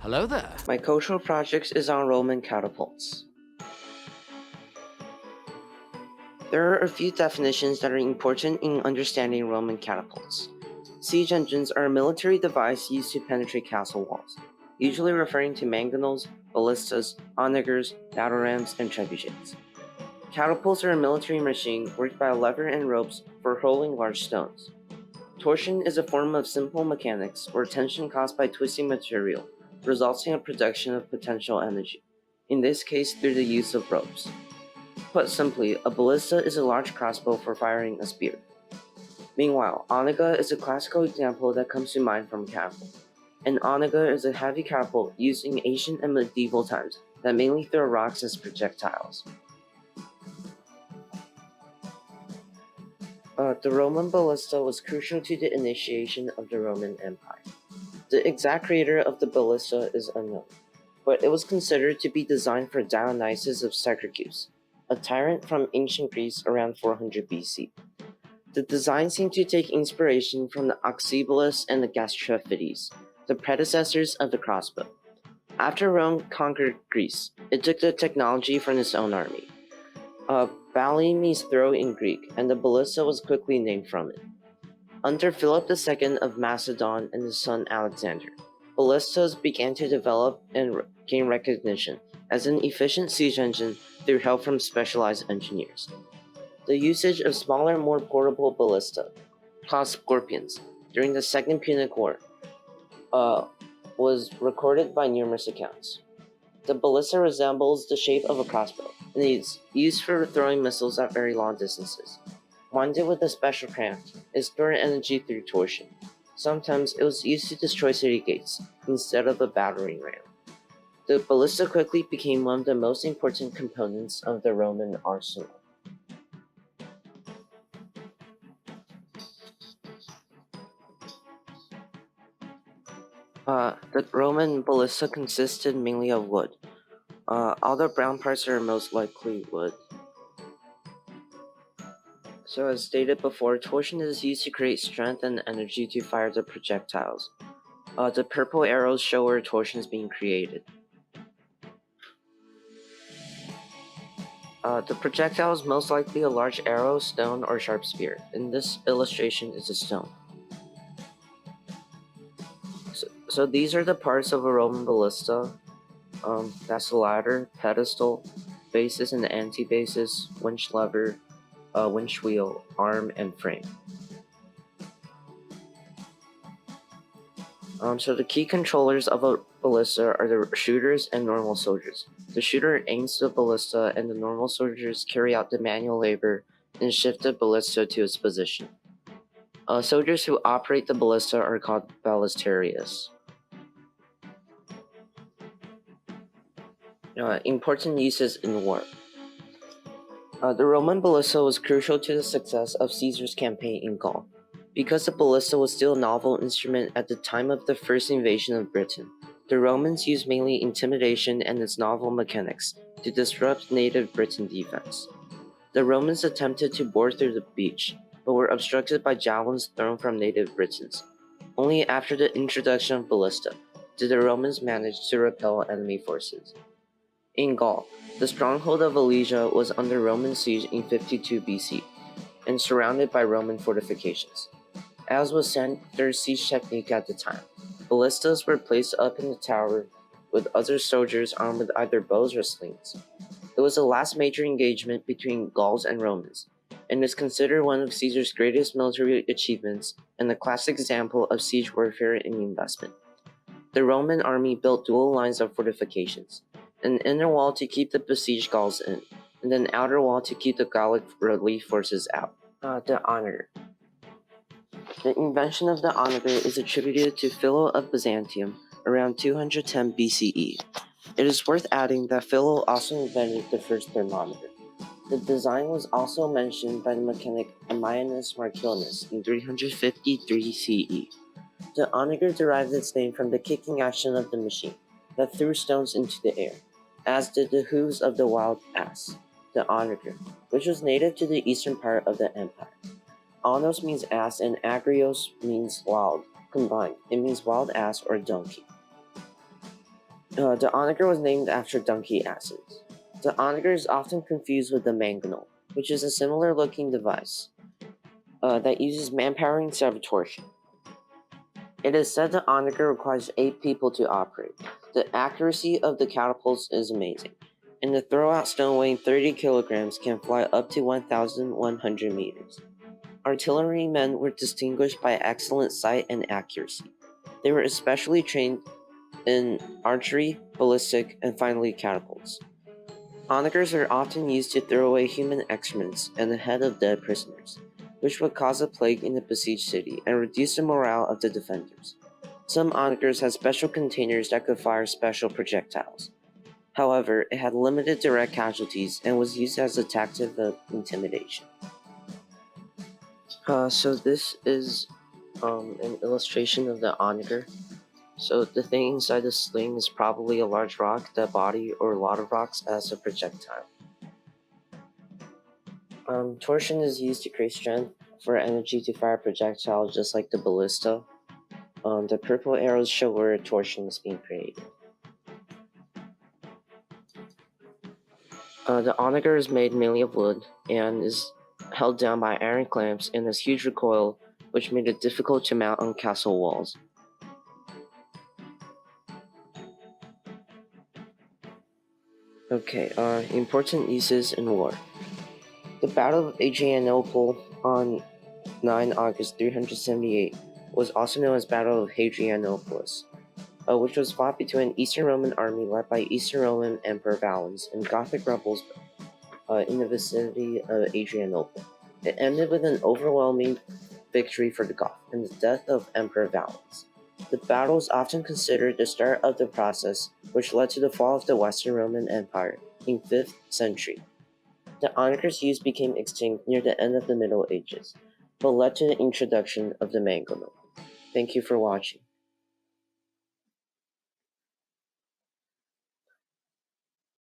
Hello there. My cultural project is on Roman catapults. There are a few definitions that are important in understanding Roman catapults. Siege engines are a military device used to penetrate castle walls, usually referring to mangonels, ballistas, onagers, battle rams, and trebuchets. Catapults are a military machine worked by a lever and ropes for hurling large stones. Torsion is a form of simple mechanics or tension caused by twisting material, resulting in production of potential energy, in this case through the use of ropes. Put simply, a ballista is a large crossbow for firing a spear. Meanwhile, onager is a classical example that comes to mind from catapult. An onager is a heavy catapult used in ancient and medieval times that mainly throw rocks as projectiles. The Roman ballista was crucial to the initiation of the Roman Empire. The exact creator of the ballista is unknown, but it was considered to be designed for Dionysius of Syracuse, a tyrant from ancient Greece around 400 BC. The design seemed to take inspiration from the oxybolus and the gastrophides, the predecessors of the crossbow. After Rome conquered Greece, it took the technology from its own army. Bali means throw in Greek, and the ballista was quickly named from it. Under Philip II of Macedon and his son Alexander, ballistas began to develop and gain recognition as an efficient siege engine through help from specialized engineers. The usage of smaller, more portable ballista, called scorpions, during the Second Punic War was recorded by numerous accounts. The ballista resembles the shape of a crossbow and is used for throwing missiles at very long distances. Winded with a special craft, it stored energy through torsion. Sometimes it was used to destroy city gates instead of a battering ram. The ballista quickly became one of the most important components of the Roman arsenal. The Roman ballista consisted mainly of wood. All the brown parts are most likely wood. So as stated before, torsion is used to create strength and energy to fire the projectiles. The purple arrows show where torsion is being created. The projectile is most likely a large arrow, stone, or sharp spear. In this illustration is a stone. So these are the parts of a Roman ballista. That's the ladder, pedestal, basis and anti-basis, winch lever, winch wheel, arm, and frame. So the key controllers of a ballista are the shooters and normal soldiers. The shooter aims the ballista and the normal soldiers carry out the manual labor and shift the ballista to its position. Soldiers who operate the ballista are called ballistarius. Important uses in war. The Roman ballista was crucial to the success of Caesar's campaign in Gaul. Because the ballista was still a novel instrument at the time of the first invasion of Britain, the Romans used mainly intimidation and its novel mechanics to disrupt native Britain defense. The Romans attempted to bore through the beach, but were obstructed by javelins thrown from native Britons. Only after the introduction of ballista did the Romans manage to repel enemy forces. In Gaul, the stronghold of Alesia was under Roman siege in 52 BC and surrounded by Roman fortifications. As was standard siege technique at the time, ballistas were placed up in the tower with other soldiers armed with either bows or slings. It was the last major engagement between Gauls and Romans, and is considered one of Caesar's greatest military achievements and a classic example of siege warfare and investment. The Roman army built dual lines of fortifications, an inner wall to keep the besieged Gauls in, and an outer wall to keep the Gallic relief forces out. The onager. The invention of the onager is attributed to Philo of Byzantium around 210 BCE. It is worth adding that Philo also invented the first thermometer. The design was also mentioned by the mechanic Ammianus Marcellinus in 353 CE. The onager derived its name from the kicking action of the machine that threw stones into the air, as did the hooves of the wild ass, the onager, which was native to the eastern part of the empire. Onos means ass and agrios means wild. Combined, it means wild ass or donkey. The onager was named after donkey asses. The onager is often confused with the mangonel, which is a similar looking device that uses manpower instead of torsion. It is said the onager requires 8 people to operate. The accuracy of the catapults is amazing, and the throw-out stone weighing 30 kilograms can fly up to 1,100 meters. Artillerymen were distinguished by excellent sight and accuracy. They were especially trained in archery, ballistic, and finally catapults. Onagers are often used to throw away human excrements and the head of dead prisoners, which would cause a plague in the besieged city and reduce the morale of the defenders. Some onagers had special containers that could fire special projectiles. However, it had limited direct casualties and was used as a tactic of intimidation. So this is an illustration of the onager. So the thing inside the sling is probably a large rock, the body, or a lot of rocks as a projectile. Torsion is used to create strength for energy to fire projectiles just like the ballista. The purple arrows show where torsion is being created. The onager is made mainly of wood and is held down by iron clamps and has huge recoil, which made it difficult to mount on castle walls. Okay, important uses in war. The Battle of Adrianople on 9 August 378 was also known as Battle of Hadrianopolis, which was fought between an Eastern Roman army led by Eastern Roman Emperor Valens and Gothic rebels in the vicinity of Adrianople. It ended with an overwhelming victory for the Goths and the death of Emperor Valens. The battle is often considered the start of the process which led to the fall of the Western Roman Empire in 5th century. The onager's use became extinct near the end of the Middle Ages, but led to the introduction of the mangonel. Thank you for watching.